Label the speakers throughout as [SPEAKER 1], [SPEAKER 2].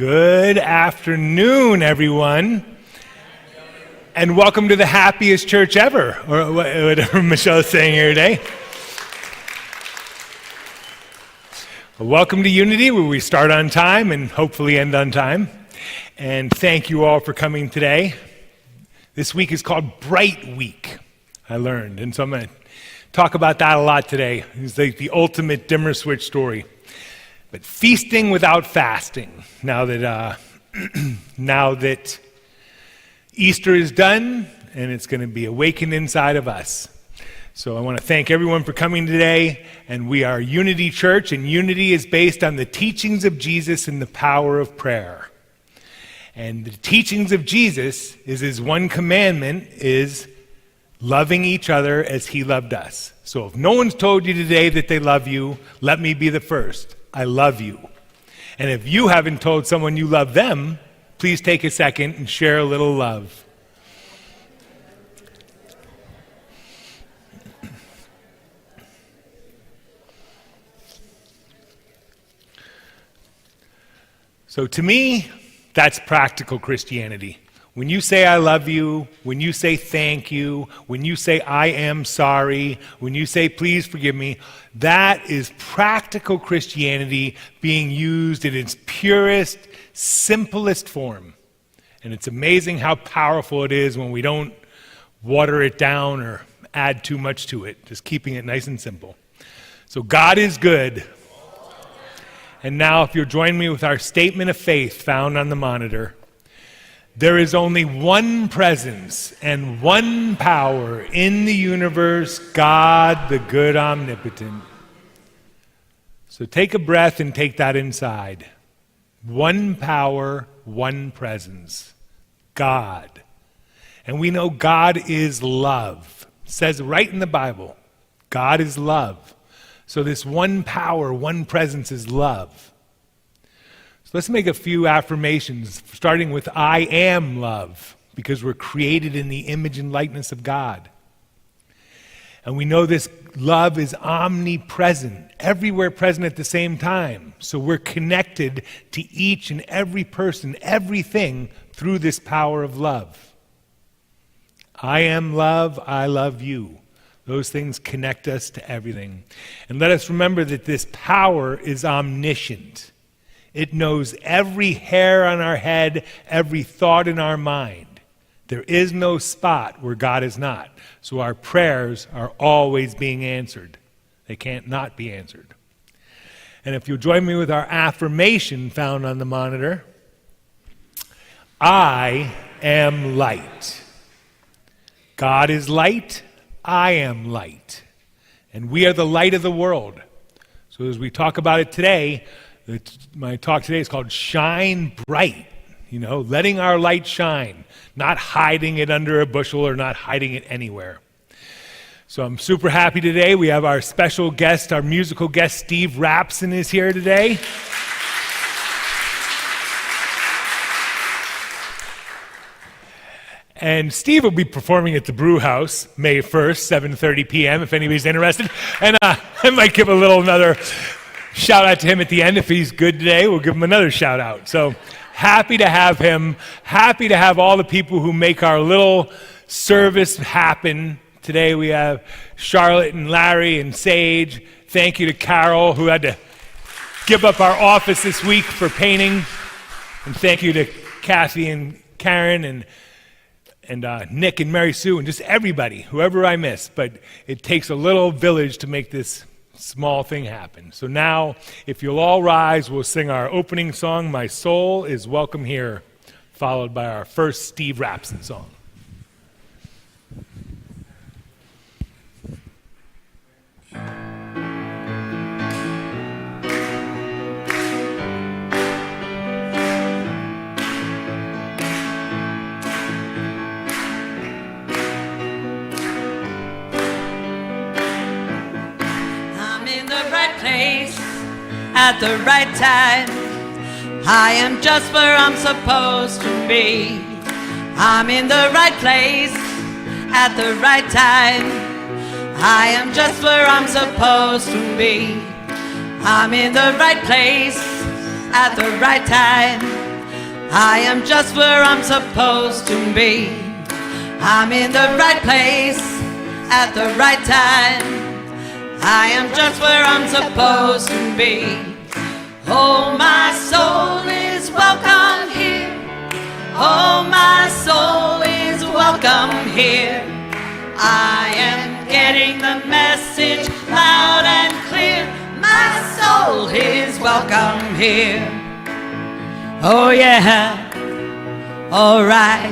[SPEAKER 1] Good afternoon, everyone, and welcome to the happiest church ever, or whatever Michelle is saying here today. Welcome to Unity, where we start on time and hopefully end on time. And thank you all for coming today. This week is called Bright Week, I learned, and so I'm going to talk about that a lot today. It's like the ultimate dimmer switch story. But feasting without fasting, now that Easter is done, and it's going to be awakened inside of us. So I want to thank everyone for coming today, and we are Unity Church, and Unity is based on the teachings of Jesus and the power of prayer. And the teachings of Jesus is his one commandment is loving each other as he loved us. So if no one's told you today that they love you, let me be the first. I love you. And if you haven't told someone you love them, please take a second and share a little love. So to me, that's practical Christianity. When you say I love you, when you say thank you, when you say I am sorry, when you say please forgive me, that is practical Christianity being used in its purest, simplest form. And it's amazing how powerful it is when we don't water it down or add too much to it, just keeping it nice and simple. So God is good. And now if you'll join me with our statement of faith found on the monitor. There is only one presence and one power in the universe, God, the good omnipotent. So take a breath and take that inside. One power, one presence, God. And we know God is love. It says right in the Bible, God is love. So this one power, one presence is love. Let's make a few affirmations, starting with I am love, because we're created in the image and likeness of God. And we know this love is omnipresent, everywhere present at the same time. So we're connected to each and every person, everything, through this power of love. I am love, I love you. Those things connect us to everything. And let us remember that this power is omniscient. It knows every hair on our head, every thought in our mind. There is no spot where God is not. So our prayers are always being answered. They can't not be answered. And if you'll join me with our affirmation found on the monitor, I am light. God is light, I am light. And we are the light of the world. So as we talk about it today, my talk today is called Shine Bright, letting our light shine, not hiding it under a bushel or not hiding it anywhere. So I'm super happy today. We have our special guest, our musical guest, Steve Rapson is here today. And Steve will be performing at the Brew House May 1st, 7:30 p.m. if anybody's interested. And I might give another shout out to him at the end. If he's good today, we'll give him another shout out. So happy to have him. Happy to have all the people who make our little service happen. Today we have Charlotte and Larry and Sage. Thank you to Carol, who had to give up our office this week for painting. And thank you to Kathy and Karen and Nick and Mary Sue and just everybody, whoever I miss. But it takes a little village to make this small thing happen. So now, if you'll all rise, we'll sing our opening song, My Soul is Welcome Here, followed by our first Steve Rapson song.
[SPEAKER 2] At the right time, I am just where I'm supposed to be. I'm in the right place at the right time. I am just where I'm supposed to be. I'm in the right place at the right time. I am just where I'm supposed to be. I'm in the right place at the right time. I am just where I'm supposed to be. Oh, my soul is welcome here. Oh, my soul is welcome here. I am getting the message loud and clear. My soul is welcome here. Oh yeah, all right.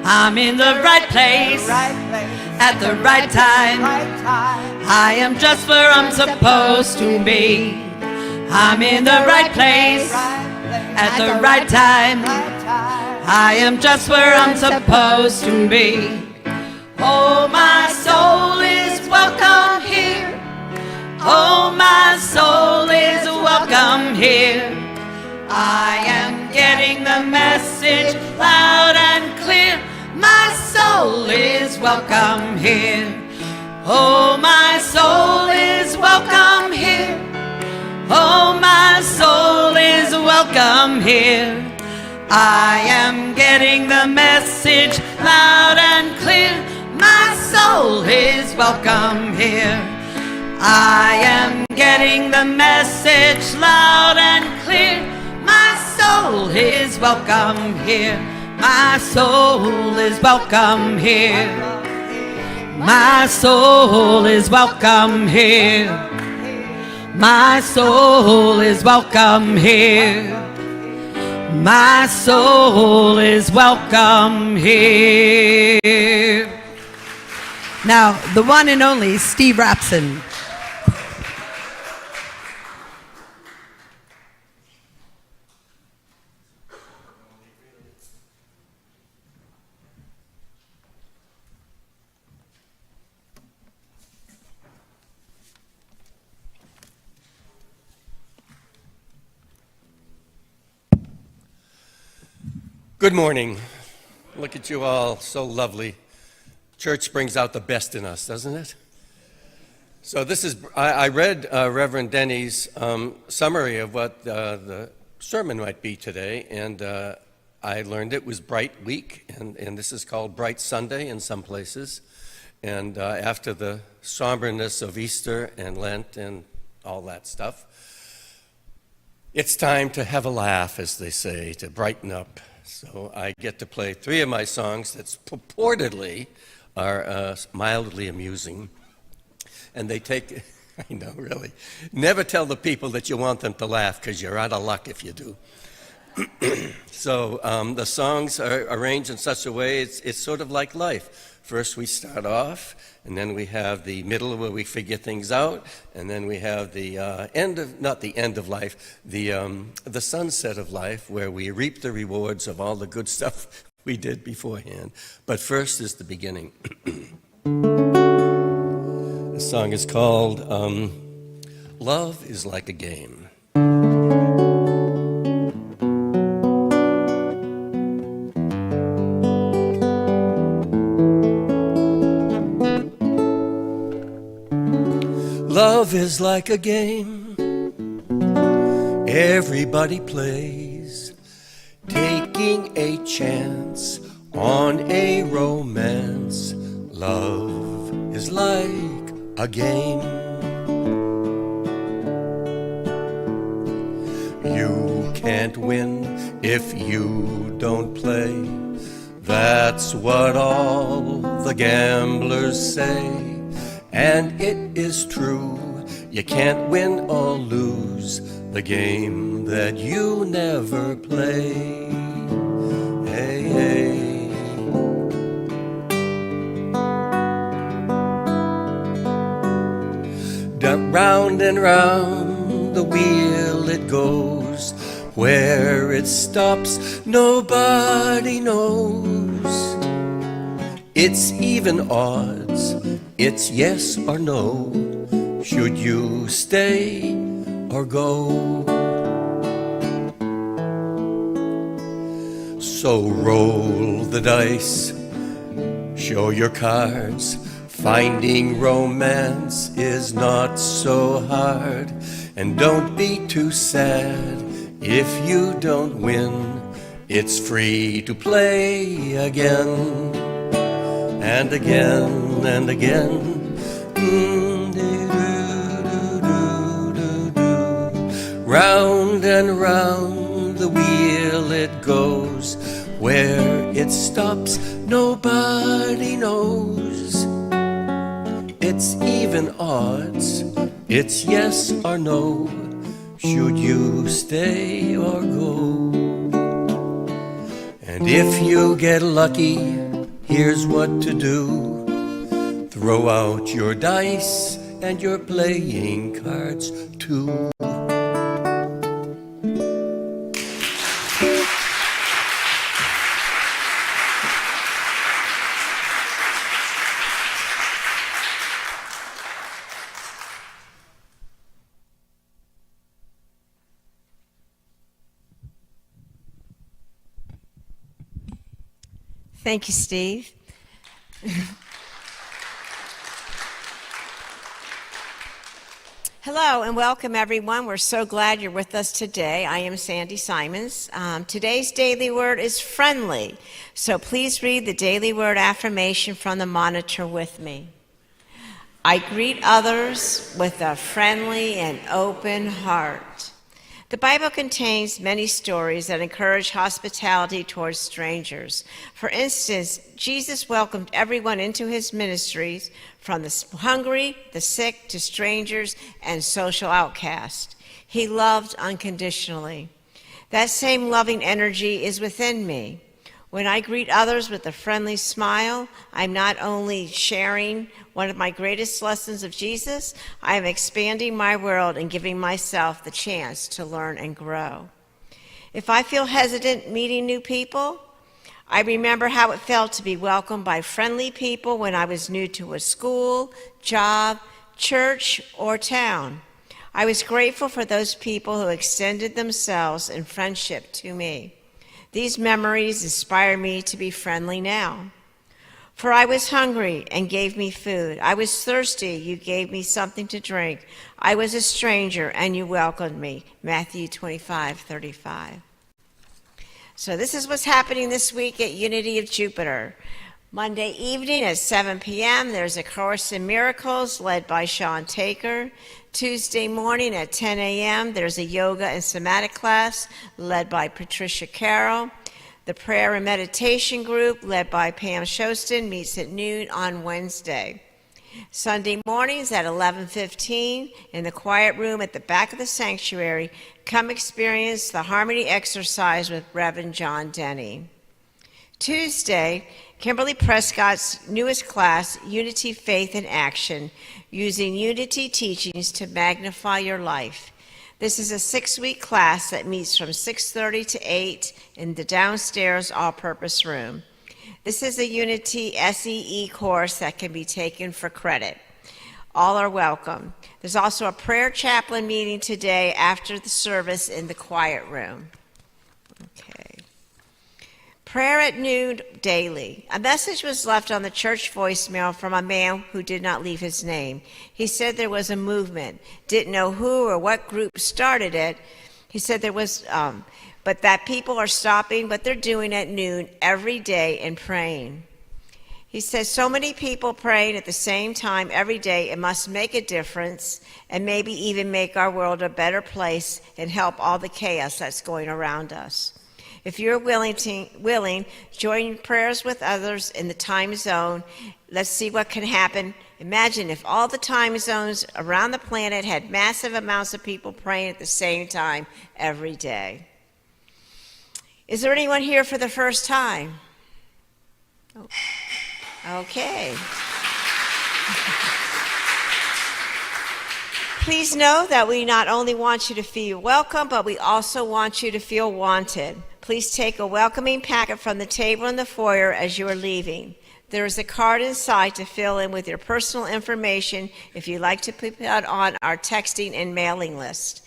[SPEAKER 2] I'm in the right place at the right time. I am just where I'm supposed to be. I'm in the right place at the right time. I am just where I'm supposed to be. Oh, my soul is welcome here. Oh, my soul is welcome here. I am getting the message loud and clear. My soul is welcome here. Oh, my soul is welcome here. Oh, my soul is welcome here. I am getting the message loud and clear. My soul is welcome here. I am getting the message loud and clear. My soul is welcome here. My soul is welcome here. My soul is welcome here. My soul is welcome here. My soul is welcome here. Now, the one and only Steve Rapson.
[SPEAKER 3] Good morning. Look at you all, so lovely. Church brings out the best in us, doesn't it? So this is, I read Reverend Denny's summary of what the sermon might be today, and I learned it was Bright Week, and this is called Bright Sunday in some places. And after the somberness of Easter and Lent and all that stuff, it's time to have a laugh, as they say, to brighten up. So I get to play 3 of my songs that purportedly are mildly amusing. And they take, I know, really. Never tell the people that you want them to laugh, because you're out of luck if you do. So the songs are arranged in such a way, it's sort of like life. First we start off, and then we have the middle where we figure things out, and then we have the end of, not the end of life, the sunset of life, where we reap the rewards of all the good stuff we did beforehand. But first is the beginning. The song is called Love is Like a Game. Love is like a game everybody plays, taking a chance on a romance. Love is like a game. You can't win if you don't play. That's what all the gamblers say. And it is true, you can't win or lose the game that you never play. Hey, hey. Round and round the wheel it goes. Where it stops, nobody knows. It's even odds. It's yes or no. Should you stay or go? So roll the dice, show your cards. Finding romance is not so hard. And don't be too sad If you don't win, it's free to play again and again and again. Round and round the wheel it goes. Where it stops, nobody knows. It's even odds, it's yes or no. Should you stay or go? And if you get lucky, here's what to do. Throw out your dice and your playing cards too.
[SPEAKER 4] Thank you, Steve. Hello and welcome, everyone. We're so glad you're with us today. I am Sandy Simons. Today's daily word is friendly. So please read the daily word affirmation from the monitor with me. I greet others with a friendly and open heart. The Bible contains many stories that encourage hospitality towards strangers. For instance, Jesus welcomed everyone into his ministries, from the hungry, the sick, to strangers and social outcasts. He loved unconditionally. That same loving energy is within me. When I greet others with a friendly smile, I'm not only sharing one of my greatest lessons of Jesus, I am expanding my world and giving myself the chance to learn and grow. If I feel hesitant meeting new people, I remember how it felt to be welcomed by friendly people when I was new to a school, job, church, or town. I was grateful for those people who extended themselves in friendship to me. These memories inspire me to be friendly now. For I was hungry and gave me food. I was thirsty, you gave me something to drink. I was a stranger and you welcomed me. Matthew 25:35. So this is what's happening this week at Unity of Jupiter. Monday evening at 7 p.m., there's a Course in Miracles led by Sean Taker. Tuesday morning at 10 a.m., there's a yoga and somatic class led by Patricia Carroll. The prayer and meditation group led by Pam Shostin meets at noon on Wednesday. Sunday mornings at 11:15 in the quiet room at the back of the sanctuary, come experience the harmony exercise with Reverend John Denny. Tuesday, Kimberly Prescott's newest class, Unity, Faith, and Action, using Unity teachings to magnify your life. This is a 6-week class that meets from 6:30 to 8 in the downstairs all-purpose room. This is a Unity SEE course that can be taken for credit. All are welcome. There's also a prayer chaplain meeting today after the service in the quiet room. Okay. Prayer at noon daily. A message was left on the church voicemail from a man who did not leave his name. He said there was a movement, didn't know who or what group started it. He said there was, but that people are stopping what they're doing at noon every day and praying. He says so many people praying at the same time every day, it must make a difference and maybe even make our world a better place and help all the chaos that's going around us. If you're willing, join prayers with others in the time zone. Let's see what can happen. Imagine if all the time zones around the planet had massive amounts of people praying at the same time every day. Is there anyone here for the first time? Oh. Okay. Please know that we not only want you to feel welcome, but we also want you to feel wanted. Please take a welcoming packet from the table in the foyer as you are leaving. There is a card inside to fill in with your personal information if you'd like to put that on our texting and mailing list.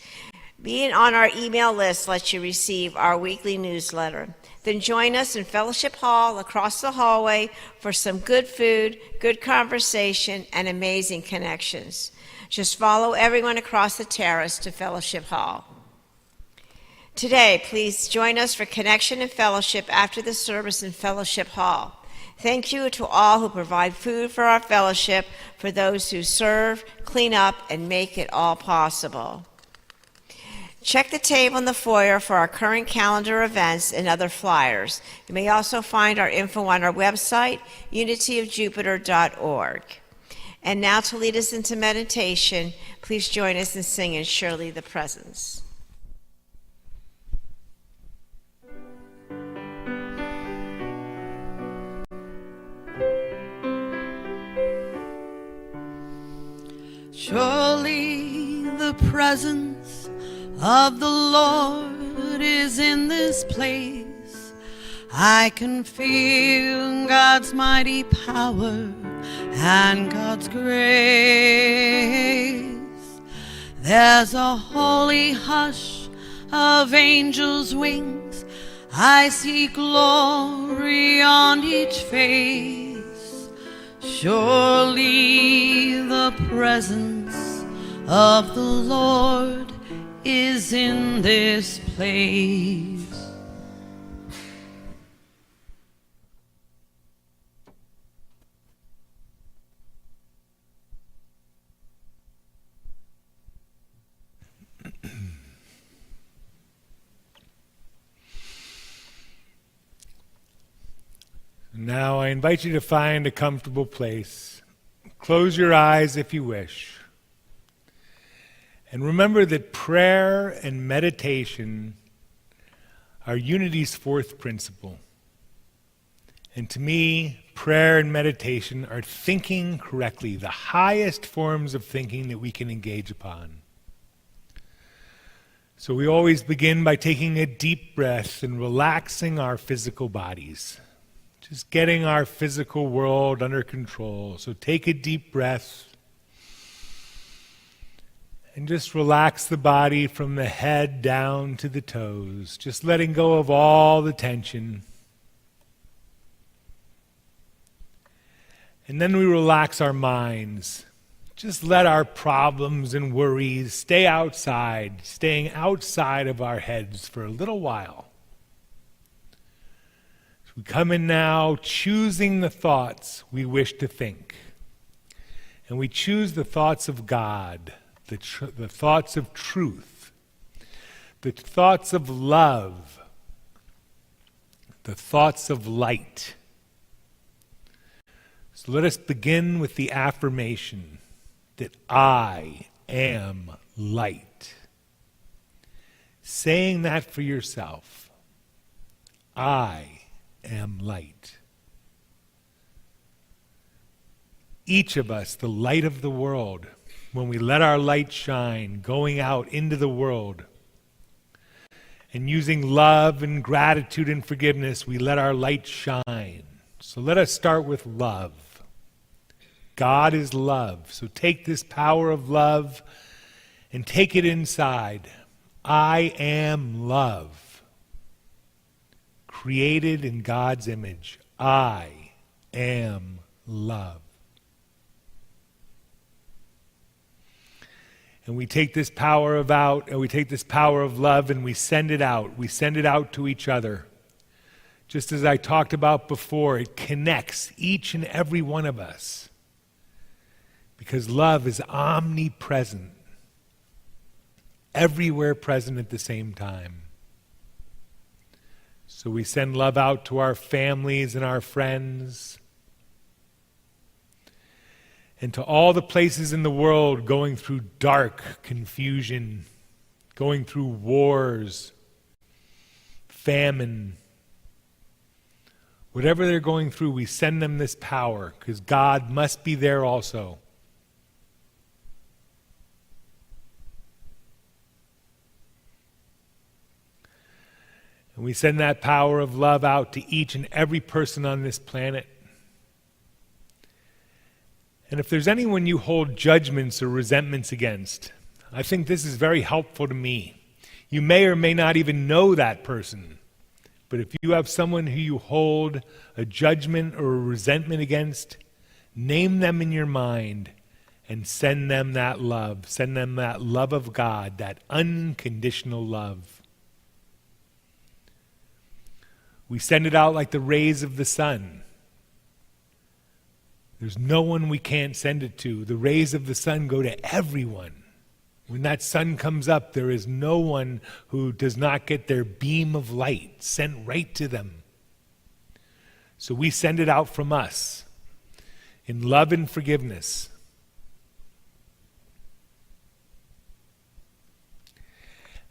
[SPEAKER 4] Being on our email list lets you receive our weekly newsletter. Then join us in Fellowship Hall across the hallway for some good food, good conversation, and amazing connections. Just follow everyone across the terrace to Fellowship Hall. Today, please join us for connection and fellowship after the service in Fellowship Hall. Thank you to all who provide food for our fellowship, for those who serve, clean up, and make it all possible. Check the table in the foyer for our current calendar events and other flyers. You may also find our info on our website, unityofjupiter.org. And now to lead us into meditation, please join us in singing Surely the Presence.
[SPEAKER 2] Surely the presence of the Lord is in this place. I can feel God's mighty power and God's grace. There's a holy hush of angels' wings. I see glory on each face. Surely the presence of the Lord is in this place.
[SPEAKER 1] Now I invite you to find a comfortable place. Close your eyes if you wish. And remember that prayer and meditation are Unity's fourth principle. And to me, prayer and meditation are thinking correctly, the highest forms of thinking that we can engage upon. So we always begin by taking a deep breath and relaxing our physical bodies. Just getting our physical world under control. So take a deep breath and just relax the body from the head down to the toes, just letting go of all the tension. And then we relax our minds. Just let our problems and worries stay outside, staying outside of our heads for a little while. We come in now choosing the thoughts we wish to think. And we choose the thoughts of God, the thoughts of truth, the thoughts of love, the thoughts of light. So let us begin with the affirmation that I am light. Saying that for yourself. I am light. Each of us, the light of the world, when we let our light shine, going out into the world, and using love and gratitude and forgiveness, we let our light shine. So let us start with love. God is love. So take this power of love and take it inside. I am love. Created in God's image. I am love. And we take this power of love and we send it out. We send it out to each other. Just as I talked about before, it connects each and every one of us. Because love is omnipresent. Everywhere present at the same time. So we send love out to our families and our friends. And to all the places in the world going through dark confusion, going through wars, famine. Whatever they're going through, we send them this power because God must be there also. And we send that power of love out to each and every person on this planet. And if there's anyone you hold judgments or resentments against, I think this is very helpful to me. You may or may not even know that person. But if you have someone who you hold a judgment or a resentment against, name them in your mind and send them that love. Send them that love of God, that unconditional love. We send it out like the rays of the sun. There's no one we can't send it to. The rays of the sun go to everyone. When that sun comes up, there is no one who does not get their beam of light sent right to them. So we send it out from us in love and forgiveness.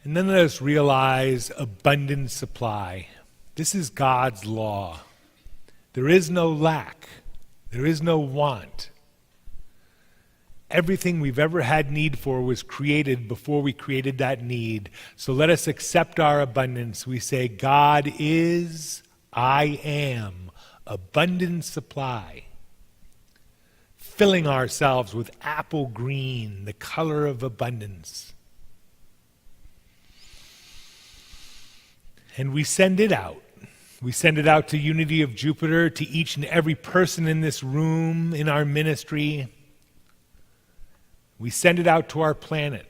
[SPEAKER 1] And then let us realize abundant supply. This is God's law. There is no lack. There is no want. Everything we've ever had need for was created before we created that need. So let us accept our abundance. We say, God is, I am, abundant supply. Filling ourselves with apple green, the color of abundance. And we send it out. We send it out to Unity of Jupiter, to each and every person in this room, in our ministry. We send it out to our planet.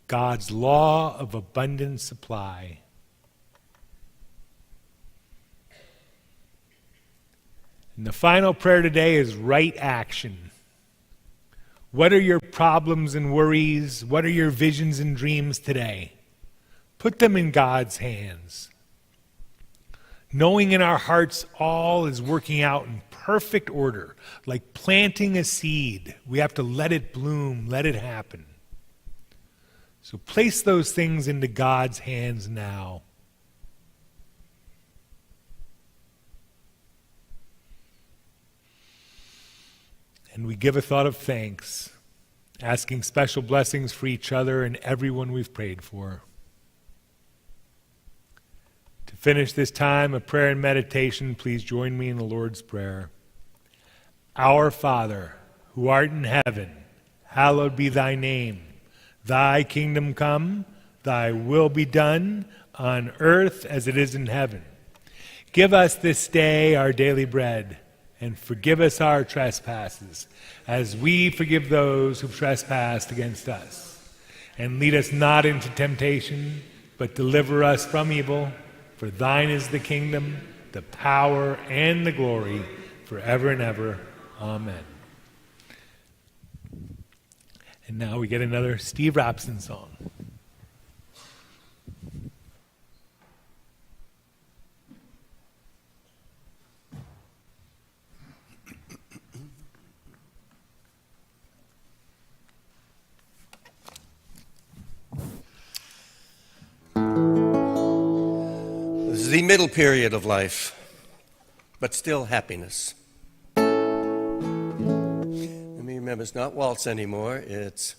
[SPEAKER 1] God's law of abundant supply. And the final prayer today is right action. What are your problems and worries? What are your visions and dreams today? Put them in God's hands. Knowing in our hearts all is working out in perfect order, like planting a seed. We have to let it bloom, let it happen. So place those things into God's hands now. And we give a thought of thanks, asking special blessings for each other and everyone we've prayed for. To finish this time of prayer and meditation, please join me in the Lord's Prayer. Our Father, who art in heaven, hallowed be thy name. Thy kingdom come, thy will be done, on earth as it is in heaven. Give us this day our daily bread, and forgive us our trespasses, as we forgive those who've trespassed against us. And lead us not into temptation, but deliver us from evil. For thine is the kingdom, the power, and the glory, forever and ever. Amen. And now we get another Steve Rapson song.
[SPEAKER 3] This is the middle period of life, but still happiness. Let me remember, it's not waltz anymore, it's...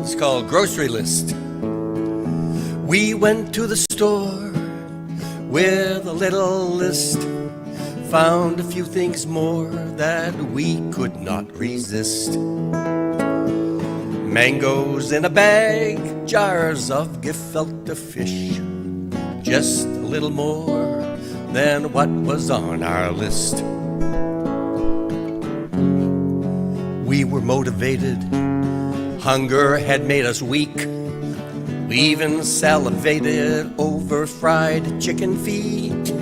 [SPEAKER 3] It's called Grocery List. We went to the store with a little list, found a few things more that we could not resist. Mangoes in a bag, jars of gefilte fish, just a little more than what was on our list. We were motivated, hunger had made us weak. We even salivated over fried chicken feet.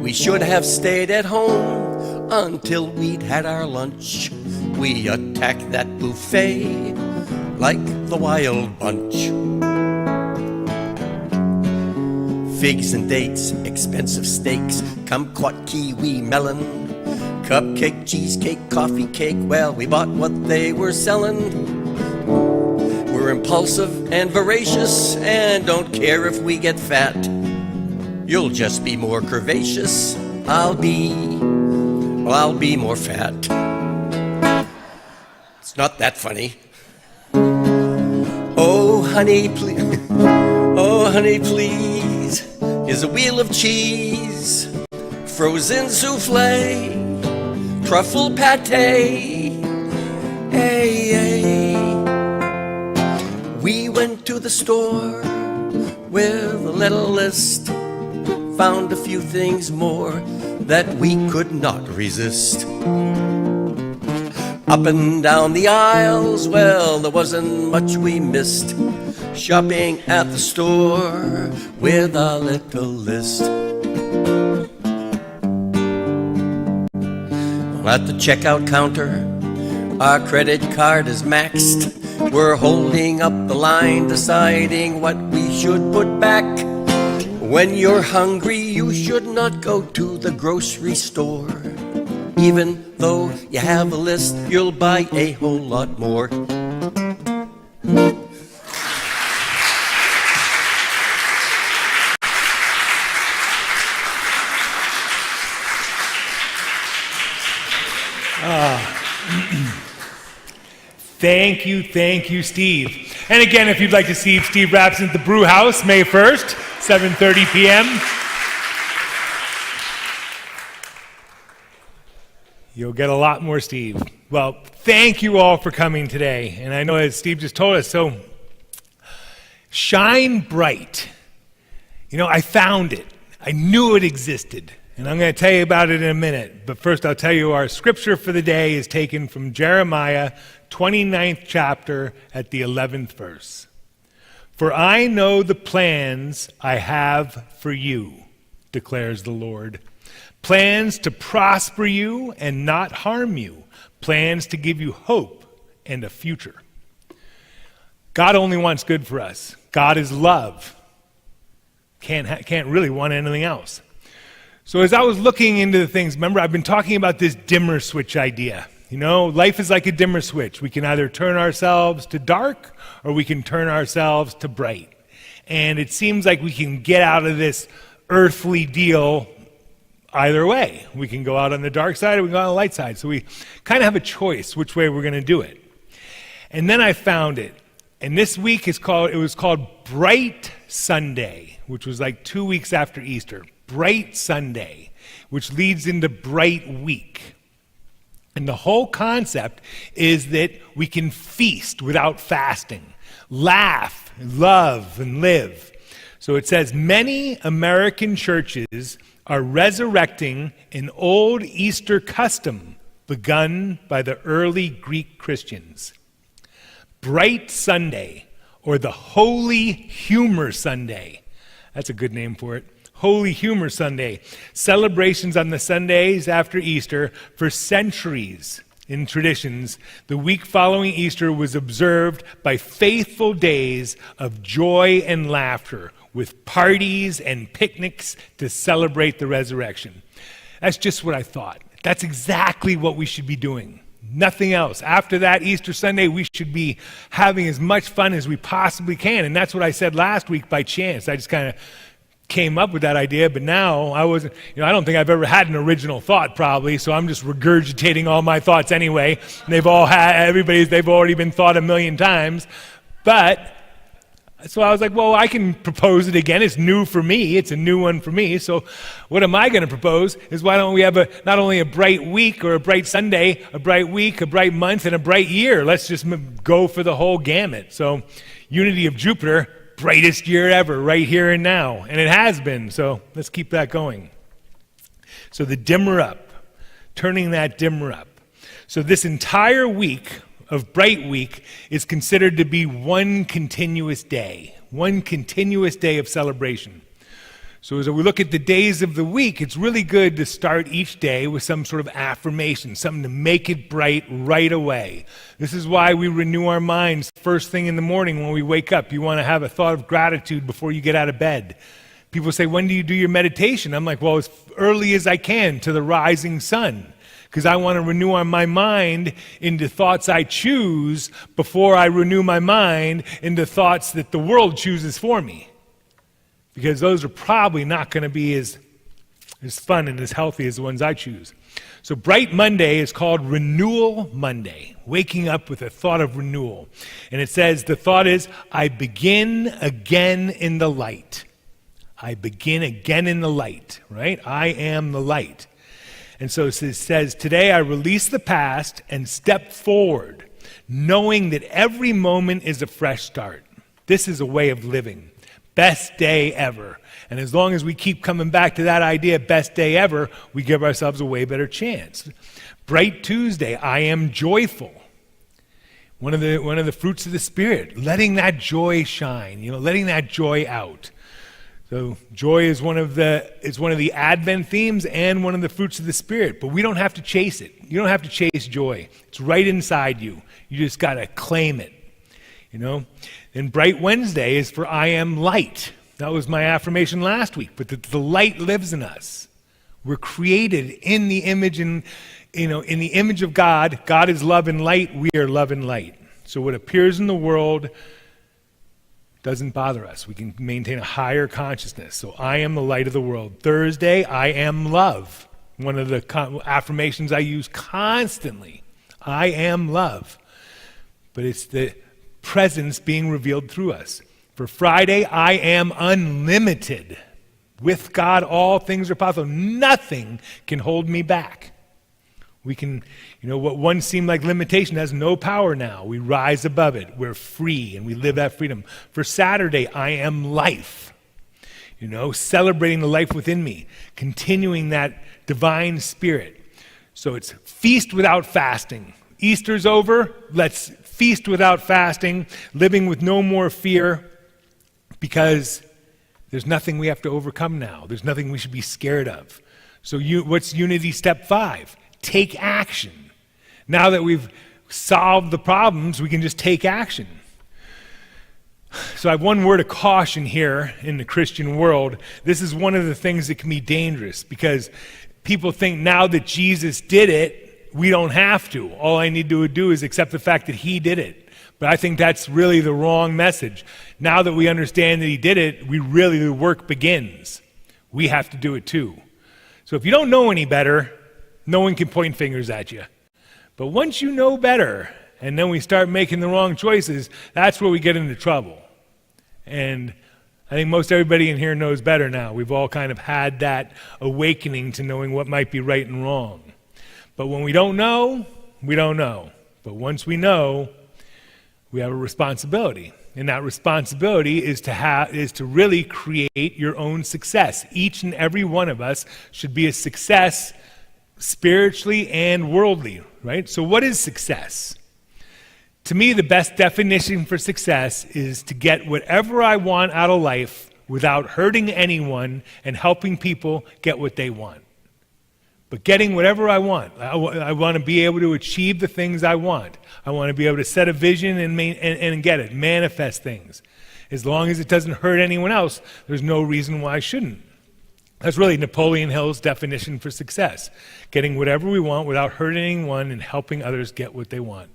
[SPEAKER 3] We should have stayed at home until we'd had our lunch. We attacked that buffet like the wild bunch. Figs and dates, expensive steaks, kumquat, kiwi, melon, cupcake, cheesecake, coffee cake. Well, we bought what they were selling. We're impulsive and voracious and don't care if we get fat. You'll just be more curvaceous. I'll be more fat. It's not that funny. Oh, honey, please. Oh, honey, please. Here's a wheel of cheese, frozen souffle, truffle pate. Hey, hey. We went to the store with a little list, found a few things more that we could not resist. Up and down the aisles, well, there wasn't much we missed. Shopping at the store with a little list. At the checkout counter, our credit card is maxed. We're holding up the line, deciding what we should put back. When you're hungry, you should not go to the grocery store. Even though you have a list, you'll buy a whole lot more.
[SPEAKER 1] Thank you, Steve. And again, if you'd like to see Steve Rapson at the Brew House, May 1st, 7:30 p.m. You'll get a lot more Steve. Well, thank you all for coming today. And I know as Steve just told us, so shine bright. You know, I found it. I knew it existed. And I'm going to tell you about it in a minute. But first, I'll tell you our scripture for the day is taken from Jeremiah 29th chapter at the 11th verse. For I know the plans I have for you, declares the Lord. Plans to prosper you and not harm you. Plans to give you hope and a future. God only wants good for us. God is love. Can't really want anything else. So as I was looking into the things, remember I've been talking about this dimmer switch idea. You know, life is like a dimmer switch. We can either turn ourselves to dark or we can turn ourselves to bright. And it seems like we can get out of this earthly deal either way. We can go out on the dark side or we can go on the light side. So we kind of have a choice which way we're going to do it. And then I found it. And this week it was called Bright Sunday, which was like 2 weeks after Easter. Bright Sunday, which leads into Bright Week. And the whole concept is that we can feast without fasting, laugh, love, and live. So it says many American churches are resurrecting an old Easter custom begun by the early Greek Christians. Bright Sunday, or the Holy Humor Sunday. That's a good name for it. Holy Humor Sunday. Celebrations on the Sundays after Easter for centuries in traditions. The week following Easter was observed by faithful days of joy and laughter with parties and picnics to celebrate the resurrection. That's just what I thought. That's exactly what we should be doing. Nothing else. After that Easter Sunday, we should be having as much fun as we possibly can. And that's what I said last week by chance. I just kind of came up with that idea, but now I don't think I've ever had an original thought probably, so I'm just regurgitating all my thoughts anyway. They've already been thought a million times. But so I was like, well, I can propose it again. It's new for me. It's a new one for me. So what am I going to propose is why don't we have not only a bright week or a bright Sunday, a bright week, a bright month, and a bright year. Let's just go for the whole gamut. So Unity of Jupiter, brightest year ever, right here and now. And it has been, so let's keep that going. So the dimmer up, turning that dimmer up. So this entire week of Bright Week is considered to be one continuous day of celebration. So as we look at the days of the week, it's really good to start each day with some sort of affirmation, something to make it bright right away. This is why we renew our minds first thing in the morning when we wake up. You want to have a thought of gratitude before you get out of bed. People say, when do you do your meditation? I'm like, well, as early as I can to the rising sun, because I want to renew my mind into thoughts I choose before I renew my mind into thoughts that the world chooses for me. Because those are probably not going to be as fun and as healthy as the ones I choose. So Bright Monday is called Renewal Monday, waking up with a thought of renewal. And it says, the thought is, I begin again in the light. I begin again in the light, right? I am the light. And so it says, today I release the past and step forward, knowing that every moment is a fresh start. This is a way of living. Best day ever. And as long as we keep coming back to that idea, best day ever, we give ourselves a way better chance. Bright Tuesday, I am joyful. One of the fruits of the Spirit, letting that joy shine, letting that joy out. So joy is one of the Advent themes and one of the fruits of the Spirit, but we don't have to chase it. You don't have to chase joy. It's right inside you. You just got to claim it. And Bright Wednesday is for I am light. That was my affirmation last week, but the light lives in us. We're created in the image in the image of God. God is love and light. We are love and light. So what appears in the world doesn't bother us. We can maintain a higher consciousness. So I am the light of the world. Thursday, I am love. One of the affirmations I use constantly. I am love. But it's the presence being revealed through us. For Friday, I am unlimited. With God, all things are possible. Nothing can hold me back. We can, what once seemed like limitation has no power now. We rise above it. We're free and we live that freedom. For Saturday, I am life. Celebrating the life within me, continuing that divine spirit. So it's feast without fasting. Easter's over. Let's feast without fasting, living with no more fear, because there's nothing we have to overcome now. There's nothing we should be scared of. So what's unity step 5? Take action. Now that we've solved the problems, we can just take action. So I have one word of caution here in the Christian world. This is one of the things that can be dangerous, because people think now that Jesus did it, we don't have to. All I need to do is accept the fact that he did it. But I think that's really the wrong message. Now that we understand that he did it, the work begins. We have to do it too. So if you don't know any better, no one can point fingers at you. But once you know better, and then we start making the wrong choices, that's where we get into trouble. And I think most everybody in here knows better now. We've all kind of had that awakening to knowing what might be right and wrong. But when we don't know, we don't know. But once we know, we have a responsibility. And that responsibility is to really create your own success. Each and every one of us should be a success spiritually and worldly, right? So what is success? To me, the best definition for success is to get whatever I want out of life without hurting anyone and helping people get what they want. But getting whatever I want. I want to be able to achieve the things I want. I want to be able to set a vision and get it, manifest things. As long as it doesn't hurt anyone else, there's no reason why I shouldn't. That's really Napoleon Hill's definition for success. Getting whatever we want without hurting anyone and helping others get what they want.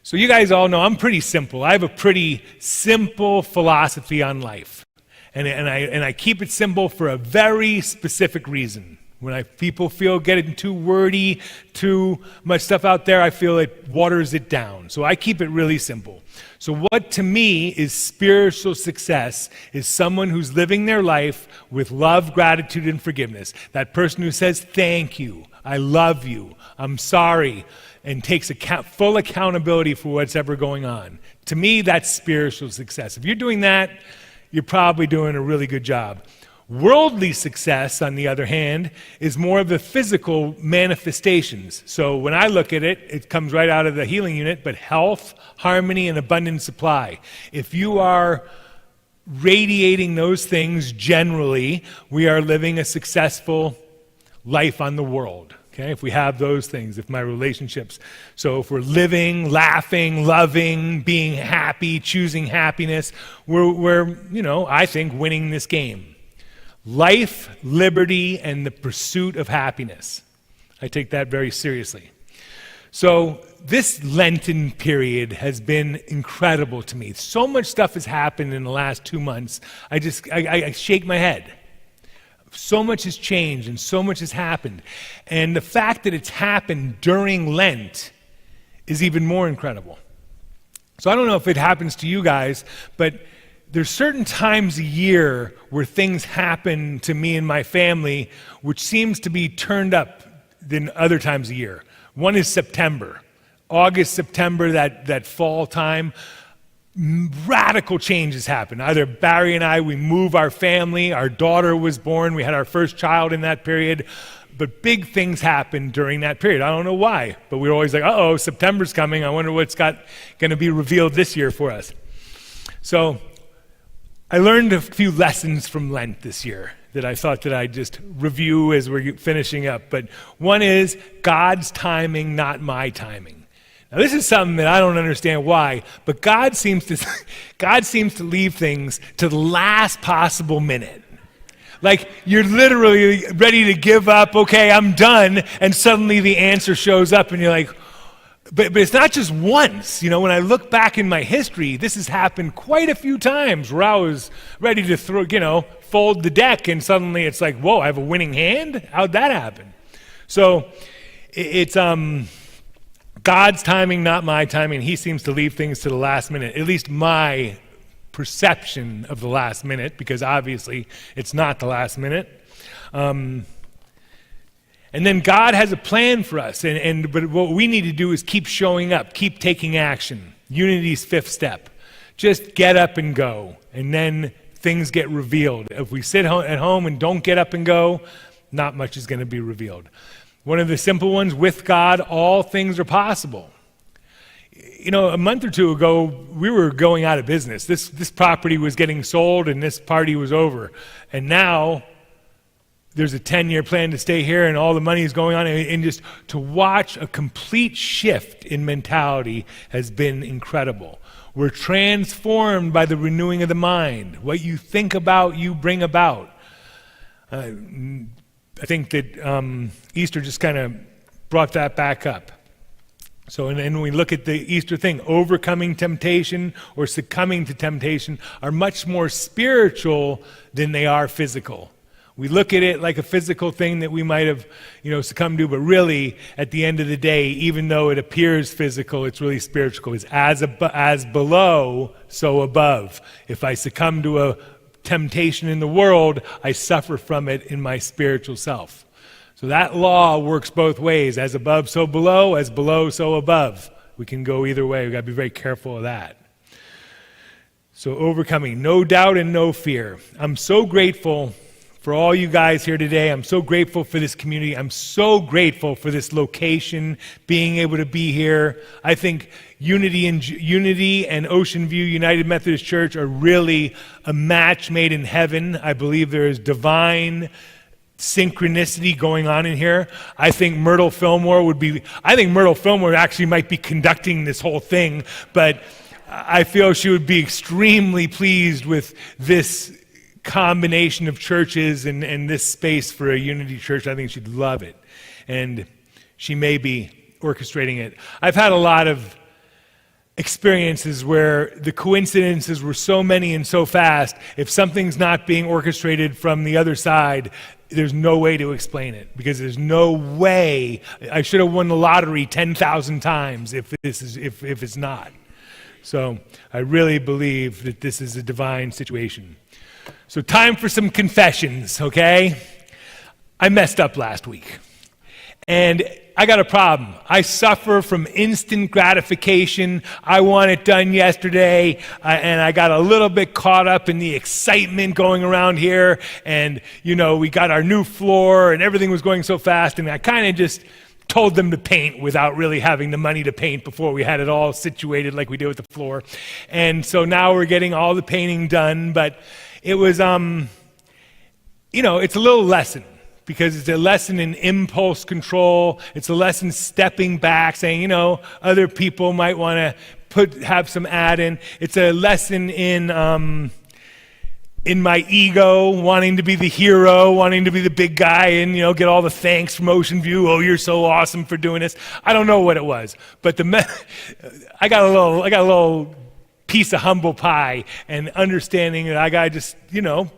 [SPEAKER 1] So you guys all know I'm pretty simple. I have a pretty simple philosophy on life. And I keep it simple for a very specific reason. When people feel getting too wordy, too much stuff out there, I feel it waters it down. So I keep it really simple. So what to me is spiritual success is someone who's living their life with love, gratitude, and forgiveness. That person who says, thank you, I love you, I'm sorry, and takes full accountability for what's ever going on. To me, that's spiritual success. If you're doing that, you're probably doing a really good job. Worldly success, on the other hand, is more of the physical manifestations. So when I look at it, it comes right out of the healing unit, but health, harmony, and abundant supply. If you are radiating those things generally, we are living a successful life on the world. Okay? If we have those things, if my relationships. So if we're living, laughing, loving, being happy, choosing happiness, we're I think, winning this game. Life, liberty, and the pursuit of happiness. I take that very seriously. So this Lenten period has been incredible to me. So much stuff has happened in the last 2 months. I shake my head. So much has changed and so much has happened. And the fact that it's happened during Lent is even more incredible. So I don't know if it happens to you guys, but there's certain times a year where things happen to me and my family which seems to be turned up than other times a year. One is September. August, September, that fall time. radical changes happened. Either Barry and I, we move our family, our daughter was born, we had our first child in that period, but big things happened during that period. I don't know why, but we were always like, uh-oh, September's coming, I wonder what's going to be revealed this year for us. So I learned a few lessons from Lent this year that I thought that I'd just review as we're finishing up. But one is God's timing, not my timing. Now, this is something that I don't understand why, but God seems to leave things to the last possible minute. Like, you're literally ready to give up, okay, I'm done, and suddenly the answer shows up, and you're like, but it's not just once. You know, when I look back in my history, this has happened quite a few times where I was ready to fold the deck, and suddenly it's like, whoa, I have a winning hand? How'd that happen? So, it's God's timing, not my timing. He seems to leave things to the last minute, at least my perception of the last minute, because obviously it's not the last minute. And then God has a plan for us, but what we need to do is keep showing up, keep taking action. Unity's fifth step. Just get up and go, and then things get revealed. If we sit at home and don't get up and go, not much is going to be revealed. One of the simple ones, with God, all things are possible. You know, a month or two ago, we were going out of business. This property was getting sold and this party was over. And now there's a 10-year plan to stay here and all the money is going on. And just to watch a complete shift in mentality has been incredible. We're transformed by the renewing of the mind. What you think about, you bring about. I think that Easter just kind of brought that back up. So, and when we look at the Easter thing, overcoming temptation or succumbing to temptation are much more spiritual than they are physical. We look at it like a physical thing that we might have, succumbed to, but really, at the end of the day, even though it appears physical, it's really spiritual. It's as below, so above. If I succumb to a temptation in the world, I suffer from it in my spiritual self. So that law works both ways. As above, so below. As below, so above. We can go either way. We've got to be very careful of that. So overcoming, no doubt and no fear. I'm so grateful for all you guys here today. I'm so grateful for this community. I'm so grateful for this location, being able to be here. I think Unity and Ocean View United Methodist Church are really a match made in heaven. I believe there is divine synchronicity going on in here. I think Myrtle Fillmore actually might be conducting this whole thing, but I feel she would be extremely pleased with this combination of churches and this space for a Unity church. I think she'd love it, and she may be orchestrating it. I've had a lot of experiences where the coincidences were so many and so fast, if something's not being orchestrated from the other side, there's no way to explain it, because there's no way. I should have won the lottery 10,000 times if it's not. So I really believe that this is a divine situation. So time for some confessions, okay? I messed up last week. And I got a problem. I suffer from instant gratification. I want it done yesterday, and I got a little bit caught up in the excitement going around here, and, we got our new floor, and everything was going so fast, and I kind of just told them to paint without really having the money to paint before we had it all situated like we did with the floor. And so now we're getting all the painting done, but it was, it's a little lesson, because it's a lesson in impulse control. It's a lesson stepping back, saying, other people might want to have some add in. It's a lesson in my ego, wanting to be the hero, wanting to be the big guy, and get all the thanks from Ocean View. Oh, you're so awesome for doing this. I don't know what it was, but I got a little piece of humble pie, and understanding that I got to just,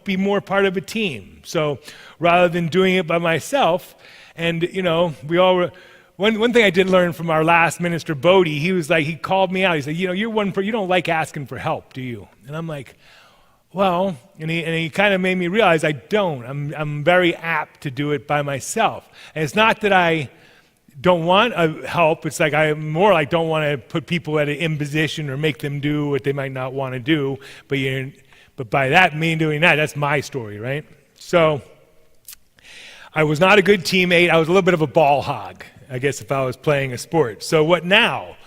[SPEAKER 1] be more part of a team. So rather than doing it by myself, and, we all were, one thing I did learn from our last minister, Bodie, he called me out. He said, you don't like asking for help, do you? And I'm like, well, and he kind of made me realize I don't. I'm very apt to do it by myself. And it's not that I don't want help. It's like I more like don't want to put people at an imposition or make them do what they might not want to do. But by that, me doing that, that's my story, right? So I was not a good teammate. I was a little bit of a ball hog, I guess, if I was playing a sport. So what now?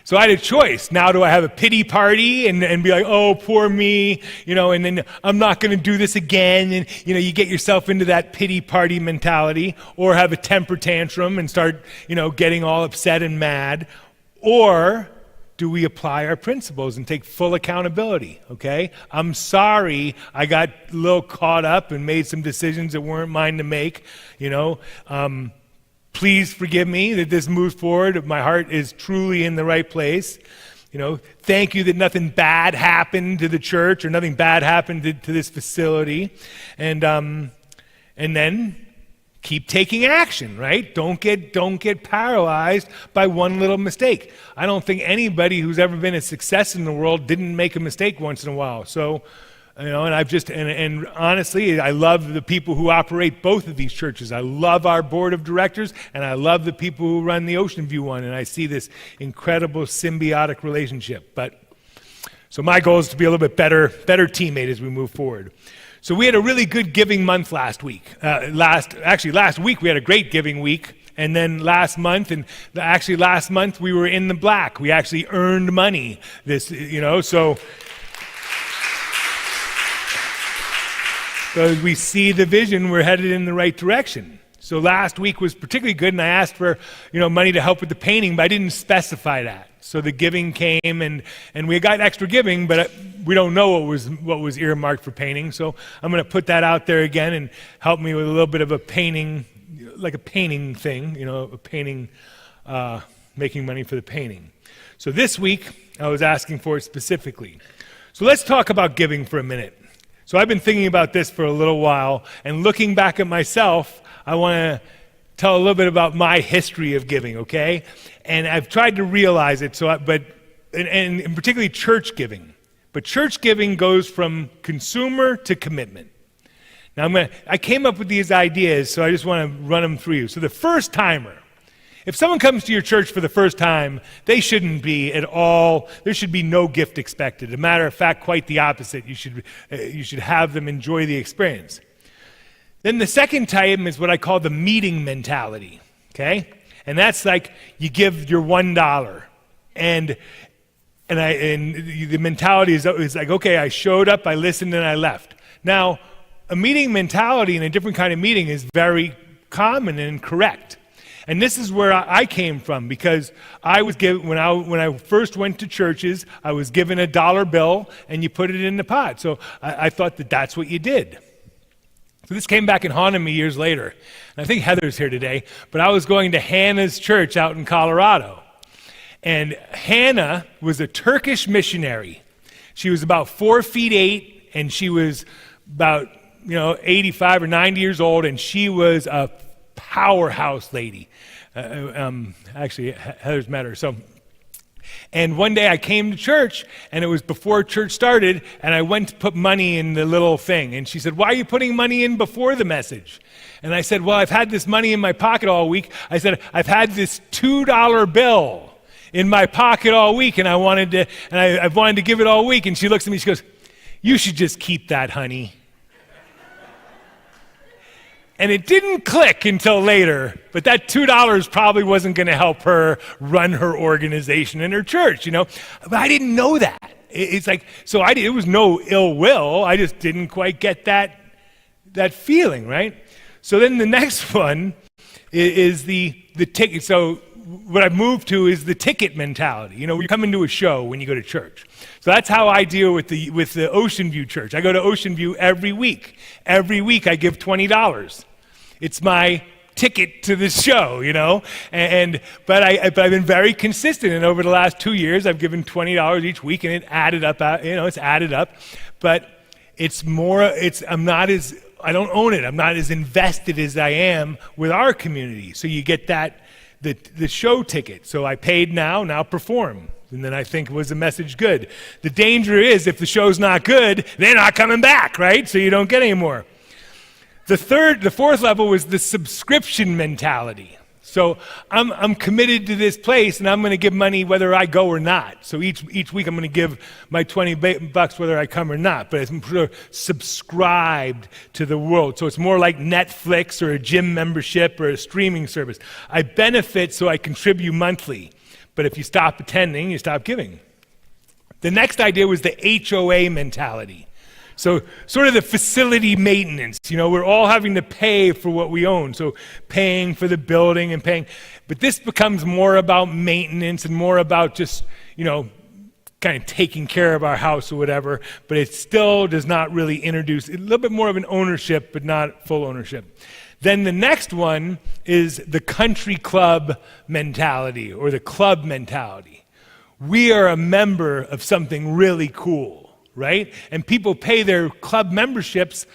[SPEAKER 1] So I had a choice. Now do I have a pity party and be like, oh, poor me, and then I'm not going to do this again. And, you get yourself into that pity party mentality, or have a temper tantrum and start, getting all upset and mad. Or do we apply our principles and take full accountability, okay? I'm sorry I got a little caught up and made some decisions that weren't mine to make, Please forgive me that this moves forward. My heart is truly in the right place. Thank you that nothing bad happened to the church or nothing bad happened to this facility. And then keep taking action, right? Don't get paralyzed by one little mistake. I don't think anybody who's ever been a success in the world didn't make a mistake once in a while. So, and honestly, I love the people who operate both of these churches. I love our board of directors, and I love the people who run the Ocean View one, and I see this incredible symbiotic relationship. So my goal is to be a little bit better teammate as we move forward. So we had a really good giving month last week. Last week we had a great giving week. And then last month we were in the black. We actually earned money so as we see the vision, we're headed in the right direction. So last week was particularly good, and I asked for money to help with the painting, but I didn't specify that. So the giving came, and we got extra giving, but we don't know what was earmarked for painting. So I'm going to put that out there again and help me with a little bit of a painting, like a painting thing, a painting, making money for the painting. So this week I was asking for it specifically. So let's talk about giving for a minute. So I've been thinking about this for a little while, and looking back at myself, I want to tell a little bit about my history of giving, okay? And I've tried to realize it, and particularly church giving. But church giving goes from consumer to commitment. Now I came up with these ideas, so I just want to run them through you. So the first timer, if someone comes to your church for the first time, they shouldn't be at all, there should be no gift expected. As a matter of fact, quite the opposite. You should have them enjoy the experience. Then the second type is what I call the meeting mentality, okay? And that's like you give your $1, and the mentality is like, okay, I showed up, I listened, and I left. Now, a meeting mentality in a different kind of meeting is very common and correct. And this is where I came from, because I was given, when I first went to churches, I was given a dollar bill and you put it in the pot. So I thought that that's what you did. So this came back and haunted me years later. And I think Heather's here today, but I was going to Hannah's church out in Colorado. And Hannah was a Turkish missionary. She was about 4'8", and she was about 85 or 90 years old, and she was a powerhouse lady. Actually, Heather's met her. And one day I came to church, and it was before church started, and I went to put money in the little thing. And she said, "Why are you putting money in before the message?" And I said, "Well, I've had this money in my pocket all week." I said, "I've had this $2 bill in my pocket all week, and I've wanted to give it all week." And she looks at me, she goes, "You should just keep that, honey." And it didn't click until later, but that $2 probably wasn't going to help her run her organization in her church, But I didn't know that. It's like, so it was no ill will. I just didn't quite get that feeling, right? So then the next one is the ticket. So what I've moved to is the ticket mentality. You come into a show when you go to church. So that's how I deal with the Ocean View Church. I go to Ocean View every week. Every week I give $20. It's my ticket to the show, But I've been very consistent, and over the last 2 years, I've given $20 each week, and it added up. It's added up, but I don't own it. I'm not as invested as I am with our community. So you get the show ticket. So I paid now perform. And then I think, was the message good? The danger is if the show's not good, they're not coming back, right? So you don't get any more. The fourth level was the subscription mentality. So I'm committed to this place, and I'm going to give money whether I go or not. So each week I'm going to give my $20 whether I come or not. But it's sort of subscribed to the world. So it's more like Netflix or a gym membership or a streaming service. I benefit, so I contribute monthly. But if you stop attending, you stop giving. The next idea was the HOA mentality. So sort of the facility maintenance, we're all having to pay for what we own. So paying for the building and paying. But this becomes more about maintenance and more about just, kind of taking care of our house or whatever. But it still does not really introduce a little bit more of an ownership, but not full ownership. Then the next one is the country club mentality or the club mentality. We are a member of something really cool. Right? And people pay their club memberships.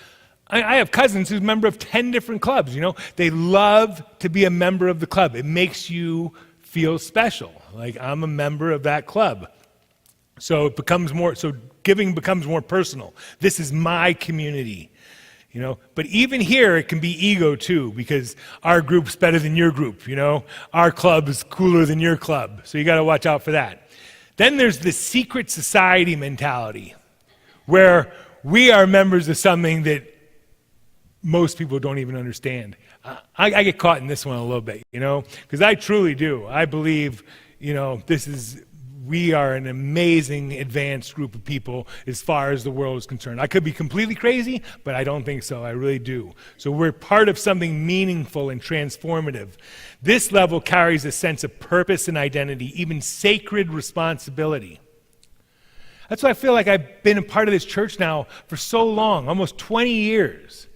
[SPEAKER 1] I have cousins who's a member of 10 different clubs, They love to be a member of the club. It makes you feel special. Like, I'm a member of that club. So giving becomes more personal. This is my community, But even here, it can be ego too, because our group's better than your group, Our club is cooler than your club. So you got to watch out for that. Then there's the secret society mentality, where we are members of something that most people don't even understand. I get caught in this one a little bit, because I truly do. I believe, we are an amazing advanced group of people as far as the world is concerned. I could be completely crazy, but I don't think so. I really do. So we're part of something meaningful and transformative. This level carries a sense of purpose and identity, even sacred responsibility. That's why I feel like I've been a part of this church now for so long, almost 20 years.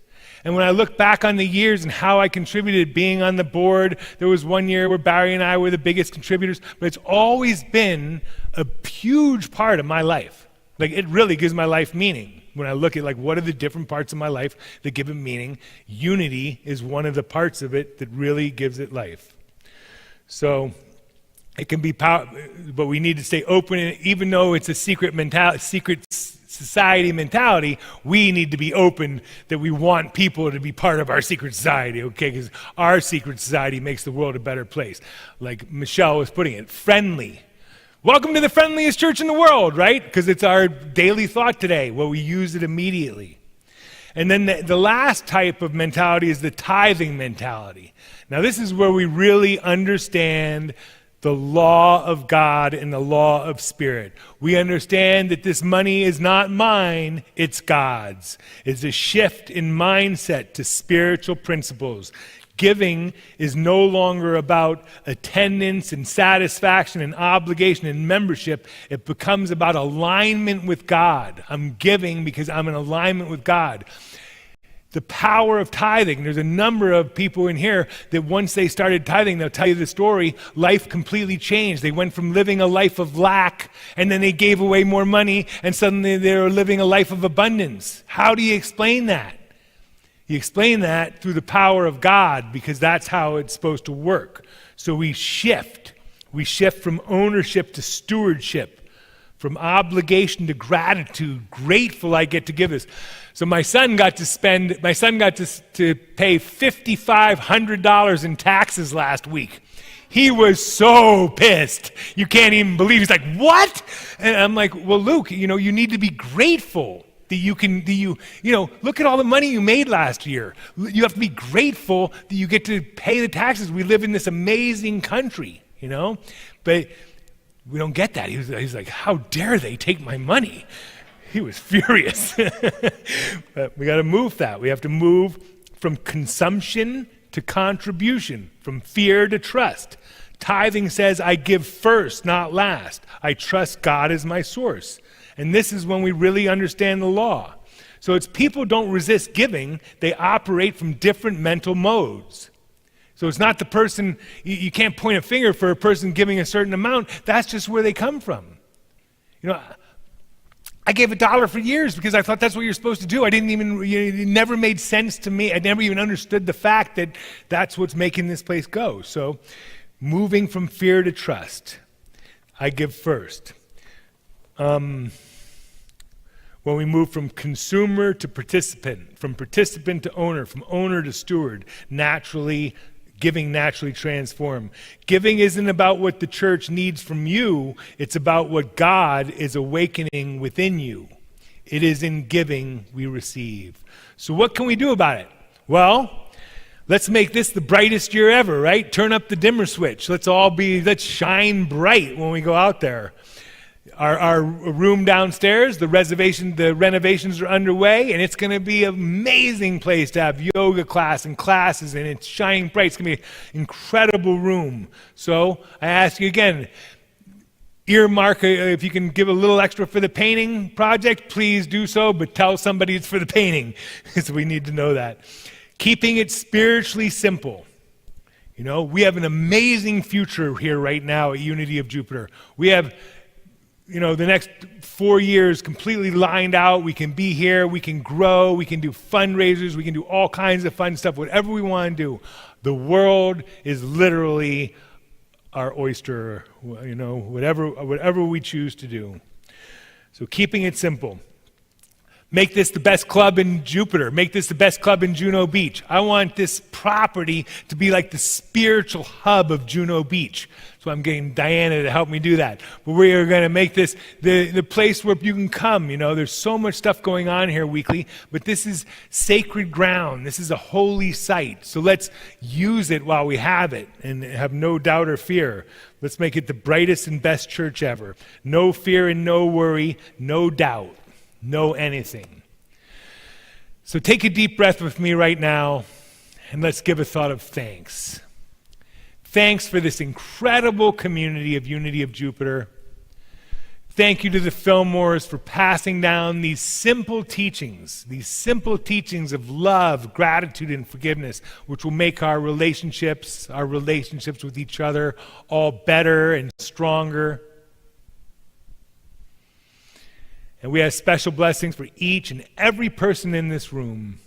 [SPEAKER 1] And when I look back on the years and how I contributed being on the board, there was one year where Barry and I were the biggest contributors, but it's always been a huge part of my life. Like, it really gives my life meaning. When I look at what are the different parts of my life that give it meaning, unity is one of the parts of it that really gives it life. So it can be but we need to stay open, and even though it's a secret society mentality, we need to be open that we want people to be part of our secret society, okay? Because our secret society makes the world a better place. Like Michelle was putting it, friendly. Welcome to the friendliest church in the world, right? Because it's our daily thought today. Well, we use it immediately. And then the last type of mentality is the tithing mentality. Now, this is where we really understand the law of God and the law of spirit. We understand that this money is not mine, it's God's. It's a shift in mindset to spiritual principles. Giving is no longer about attendance and satisfaction and obligation and membership. It becomes about alignment with God. I'm giving because I'm in alignment with God. The power of tithing. There's a number of people in here that once they started tithing, they'll tell you the story, life completely changed. They went from living a life of lack, and then they gave away more money, and suddenly they were living a life of abundance. How do you explain that? You explain that through the power of God, because that's how it's supposed to work. So we shift. We shift from ownership to stewardship, from obligation to gratitude. Grateful I get to give this. So my son got to pay $5,500 in taxes last week. He was so pissed. You can't even believe. He's like, what? And I'm like, well, Luke, you need to be grateful that look at all the money you made last year. You have to be grateful that you get to pay the taxes. We live in this amazing country, but we don't get that. He's like, how dare they take my money? He was furious. But we got to move that. We have to move from consumption to contribution, from fear to trust. Tithing says, I give first, not last. I trust God as my source. And this is when we really understand the law. So it's people don't resist giving. They operate from different mental modes. So it's not the person, you can't point a finger for a person giving a certain amount. That's just where they come from. I gave $1 for years because I thought that's what you're supposed to do. It never made sense to me. I never even understood the fact that that's what's making this place go. So moving from fear to trust. I give first. When we move from consumer to participant, from participant to owner, from owner to steward, naturally Giving naturally transforms. Giving isn't about what the church needs from you. It's about what God is awakening within you. It is in giving we receive. So what can we do about it? Well, let's make this the brightest year ever, right? Turn up the dimmer switch. Let's shine bright when we go out there. Our room downstairs, the renovations are underway, and it's going to be an amazing place to have yoga class and classes, and it's shining bright. It's going to be an incredible room. So I ask you again, earmark, if you can give a little extra for the painting project, please do so, but tell somebody it's for the painting, because we need to know that. Keeping it spiritually simple. You know, we have an amazing future here right now at Unity of Jupiter. We have the next 4 years completely lined out. We can be here, we can grow, we can do fundraisers, we can do all kinds of fun stuff, whatever we want to do. The world is literally our oyster, whatever we choose to do. So keeping it simple. Make this the best club in Jupiter. Make this the best club in Juno Beach. I want this property to be like the spiritual hub of Juno Beach. So I'm getting Diana to help me do that. But we are going to make this the place where you can come. There's so much stuff going on here weekly, but this is sacred ground. This is a holy site. So let's use it while we have it and have no doubt or fear. Let's make it the brightest and best church ever. No fear and no worry, no doubt. No anything. So take a deep breath with me right now, and let's give a thought of thanks. Thanks for this incredible community of Unity of Jupiter. Thank you to the Fillmores for passing down these simple teachings of love, gratitude, and forgiveness, which will make our relationships with each other all better and stronger. And we have special blessings for each and every person in this room.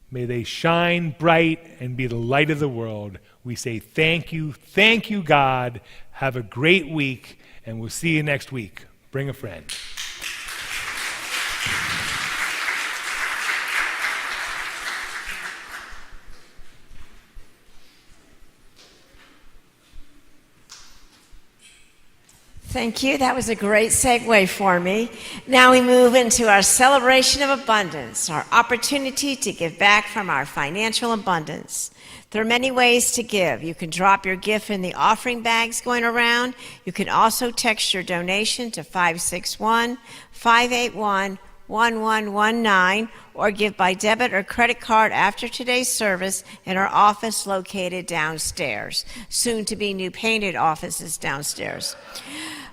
[SPEAKER 1] May they shine bright and be the light of the world. We say thank you, God. Have a great week, and we'll see you next week. Bring a friend.
[SPEAKER 4] Thank you. That was a great segue for me. Now we move into our celebration of abundance, our opportunity to give back from our financial abundance. There are many ways to give. You can drop your gift in the offering bags going around. You can also text your donation to 561-581-1119 or give by debit or credit card after today's service in our office located downstairs. Soon to be new painted offices downstairs.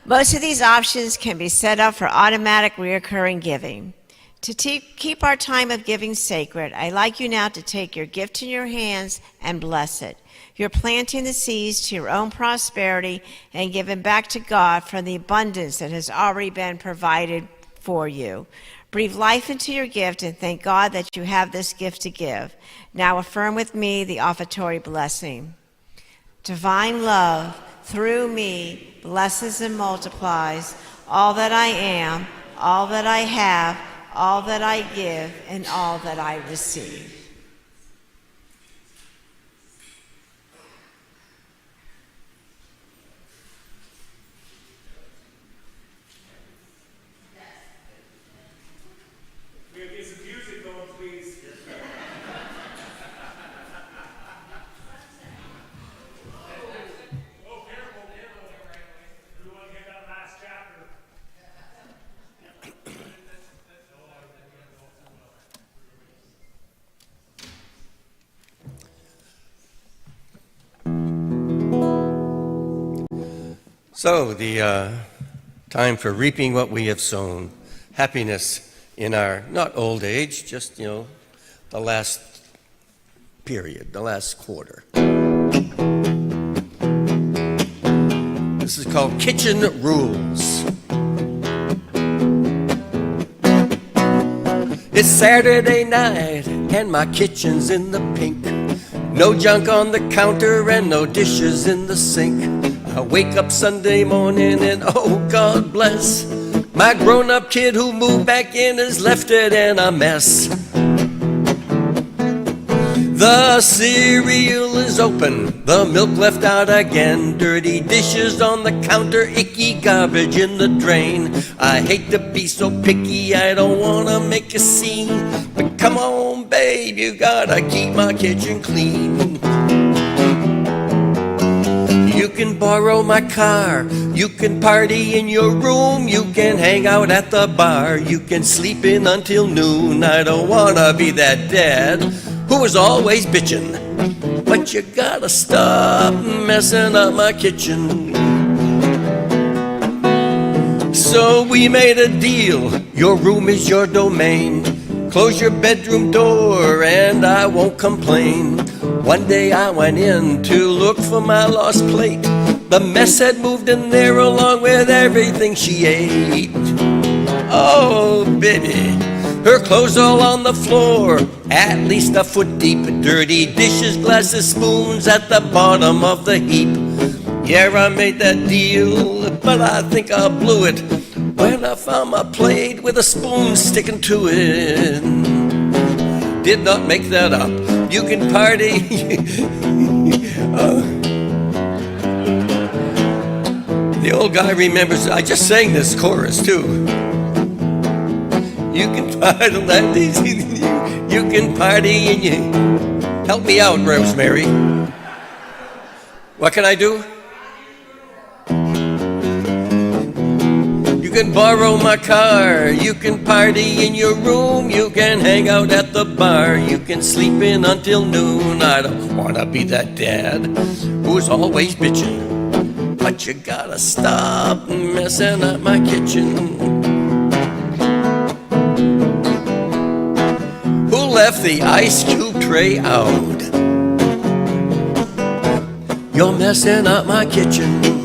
[SPEAKER 4] Most of these options can be set up for automatic recurring giving. To keep our time of giving sacred, I'd like you now to take your gift in your hands and bless it. You're planting the seeds to your own prosperity and giving back to God from the abundance that has already been provided for you. Breathe life into your gift and thank God that you have this gift to give. Now affirm with me the offertory blessing. Divine love, through me, blesses and multiplies all that I am, all that I have, all that I give, and all that I receive.
[SPEAKER 1] We're going to get some music going, please.
[SPEAKER 3] So, the time for reaping what we have sown. Happiness in our, not old age, just, the last period, the last quarter. This is called Kitchen Rules. It's Saturday night and my kitchen's in the pink. No junk on the counter and no dishes in the sink. I wake up Sunday morning and oh God bless, my grown-up kid who moved back in has left it in a mess. The cereal is open, the milk left out again, dirty dishes on the counter, icky garbage in the drain. I hate to be so picky, I don't wanna make a scene, but come on babe, you gotta keep my kitchen clean. You can borrow my car, you can party in your room, you can hang out at the bar, you can sleep in until noon. I don't wanna be that dad who is always bitchin', but you gotta stop messing up my kitchen. So we made a deal, your room is your domain. Close your bedroom door and I won't complain. One day I went in to look for my lost plate. The mess had moved in there along with everything she ate. Oh, baby, her clothes all on the floor, at least a foot deep. Dirty dishes, glasses, spoons at the bottom of the heap. Yeah, I made that deal, but I think I blew it when I found my plate with a spoon sticking to it. Did not make that up. You can party. The old guy remembers, I just sang this chorus too. You can party, you can party and you... Help me out, Rosemary. What can I do? You can borrow my car, you can party in your room, you can hang out at the bar, you can sleep in until noon. I don't wanna be that dad who's always bitching, but you gotta stop messing up my kitchen. Who left the ice cube tray out? You're messing up my kitchen.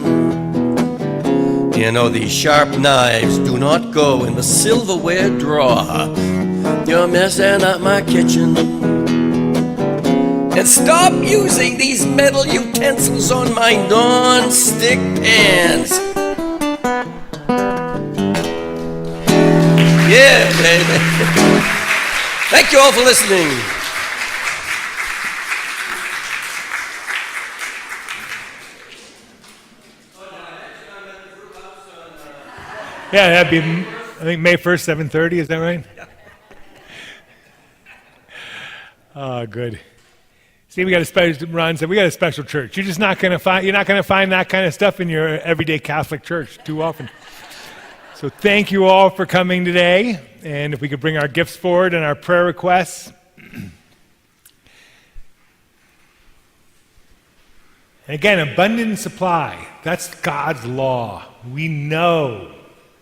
[SPEAKER 3] You know, these sharp knives do not go in the silverware drawer. You're messing up my kitchen. And stop using these metal utensils on my non-stick pans. Yeah, baby. Thank you all for listening.
[SPEAKER 1] Yeah, that'd be, I think, May 1st, 7:30, is that right?
[SPEAKER 3] Yeah.
[SPEAKER 1] Oh, good. See, we got a special, Ron said, we got a special church. You're not going to find that kind of stuff in your everyday Catholic church too often. So thank you all for coming today. And if we could bring our gifts forward and our prayer requests. And again, abundant supply. That's God's law. We know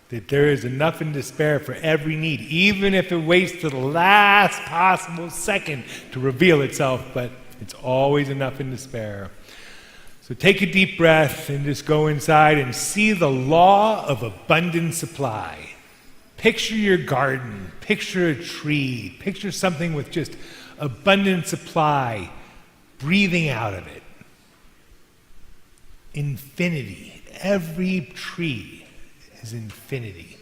[SPEAKER 1] that there is enough and to spare for every need, even if it waits to the last possible second to reveal itself, but it's always enough and to spare. So take a deep breath and just go inside and see the law of abundant supply. Picture your garden, picture a tree, picture something with just abundant supply breathing out of it. Infinity. Every tree is infinity.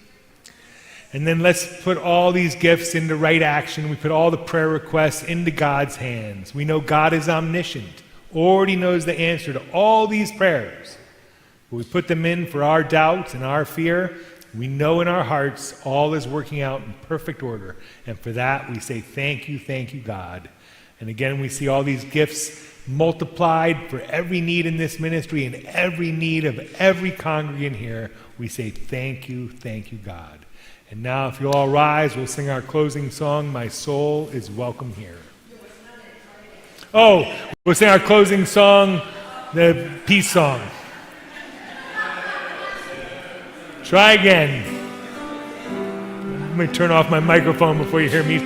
[SPEAKER 1] And then let's put all these gifts into right action. We put all the prayer requests into God's hands. We know God is omniscient, already knows the answer to all these prayers. But we put them in for our doubts and our fear. We know in our hearts all is working out in perfect order. And for that we say thank you, God. And again, we see all these gifts multiplied for every need in this ministry and every need of every congregant here. We say thank you, God. And now if you'll all rise, we'll sing our closing song, My Soul is Welcome Here. Oh, we'll sing our closing song, the peace song. Try again. Let me turn off my microphone before you hear me.